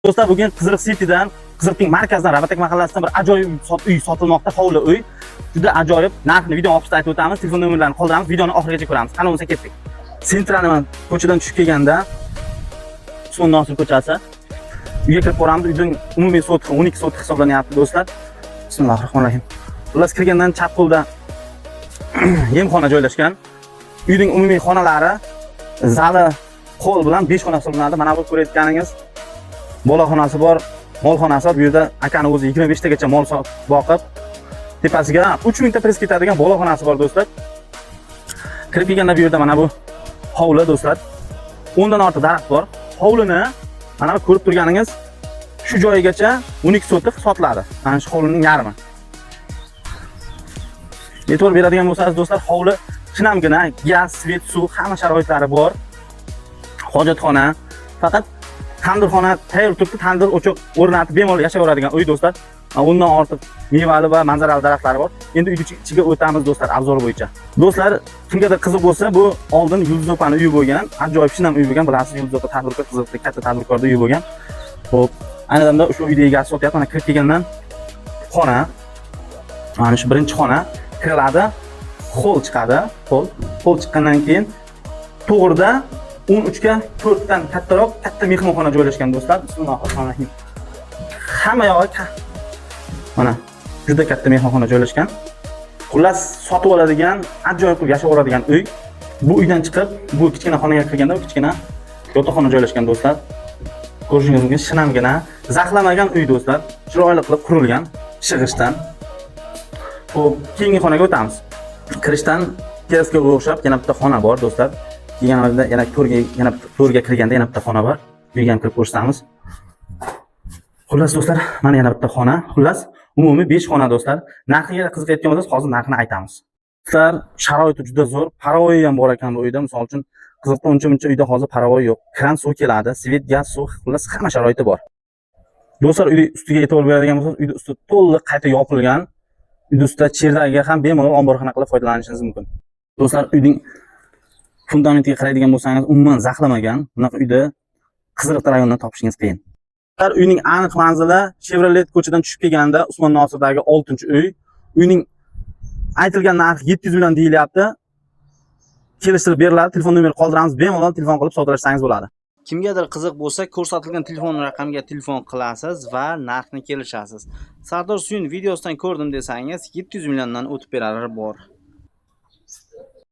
Do'stlar, bugun Qiziriq Citydan, Qiziriqning markazidan, Rabatak mahallasidan bir ajoyib uy sotilmoqda, hovli uy. Juda ajoyib. Narxini video orqasida aytib o'tamiz, telefon nomerlarini qoldiramiz, videoni oxirigacha ko'ramiz. Qani bo'lsa ketdik. Sentralni ko'chadan tushib kelganda Usmon Nosir ko'chasi. Uyga kirib boramiz. Uyning umumiy sotiqi 12 sotiq hisoblanyapti, do'stlar. Bismillahirrohmanirrohim. Xullas, kirgandan chap qo'lda yemxona joylashgan. Uyning umumiy xonalari, zali qo'l bilan 5 xona hisoblanadi. Mana bu ko'rayotganingiz bolaxonasi bor, molxonasi bor. Bu yerda akani o'zi 25 tagacha mol boqib, tepasiga 3000 ta pres ketadigan bolaxonasi bor, do'stlar. Kirib kelganda bu yerda mana bu hovli, do'stlar. 10 dan ortiq daraxt bor. Hovlini mana ko'rib turganingiz shu joyigacha 12 sotiq sotiladi. Mana shu hovlining yarmi. E'tibor beradigan bo'lsangiz, do'stlar, hovli shinamgina, gaz, svet, suv, hamma sharoitlari bor. Hojatxona, faqat tandirxona tayyor turibdi, tandir o'choq o'rnatib bemalol yashayveradigan uy, do'stlar. Undan ortiq mevali va manzarali daraxtlari bor. Endi uy ichiga o'tamiz, do'stlar, obzor bo'yicha. Do'stlar, kimgadir qiziq bo'lsa, bu oldin Yulduz opaning uyi bo'lgan, ajoyib shinam uy bo'lgan. Bilasiz, Yulduz opa tadbirkor, Qiziriqda katta tadbirkorda uyi bo'lgan. Xo'p, ayni damda o'sha uyda egasi sotyapti. Mana kirib kelgandan xona. Mana shu birinchi xona kiriladi, hol chiqadi. Hol chiqqandan keyin to'g'rida 13 ga 4 dan kattaroq katta mehmonxona joylashgan, do'stlar. Bismillahirrohmanirrohim. Hamma yog'i mana juda katta mehmonxona joylashgan. Xullas, sotib oladigan, ajoyib qilib yashab oladigan uy. Bu uydan chiqib, bu kichkina xonaga kirganda, bu kichkina yotoqxona joylashgan, do'stlar. Ko'rishingiz mumkin, shinamgina, zaxlamagan uy, do'stlar. Chiroyli qilib qurilgan, shig'ishdan. Xo'p, keyingi xonaga o'tamiz. Kirishdan teraskaga o'xshab yana bitta xona bor, do'stlar. Kelganimizda yana to'rga kirganda yana bitta xona bor. Uyga ham kirib ko'rsatamiz. Xullas, do'stlar, mana yana bitta xona. Xullas, umumiy 5 xona, do'stlar. Narxiga qiziqayotgan bo'lsangiz, hozir narxini aytamiz. Do'stlar, sharoiti juda zo'r. Paravoyi ham bor ekan bu uyda. Misol uchun, Qiziriqda uncha uyda hozir paravoyi yo'q. Kran suv keladi, svet, gaz, suv, xullas hamma sharoiti bor. Do'stlar, uy ustiga e'tibor beradigan bo'lsangiz, uyda usti to'liq qayta yopilgan. Uyda ustida cherdagiga ham bemalol omborxona qilib foydalanishingiz mumkin. Do'stlar, uyning fundamentiga qaraydigan bo'lsangiz, umuman zaxlamagan. Bunaqa uyda Qiziriq rayonidan topishingiz qiyin. Uyning aniq manzili Chevrolet ko'chadan tushib kelganda Usmon Nosirdagi 6-uy. Uyning aytilgan narxi 700 million deyilyapti. Kelishtirib beriladi. Telefon nomeri qoldiramiz. Bemalol telefon qilib savdolashsangiz bo'ladi. Kimgadir qiziq bo'lsa, ko'rsatilgan telefon raqamiga telefon qilasiz va narxni kelishasiz. Sardor Suyun videosidan ko'rdim desangiz, 700 milliondan o'tib berarlar bor.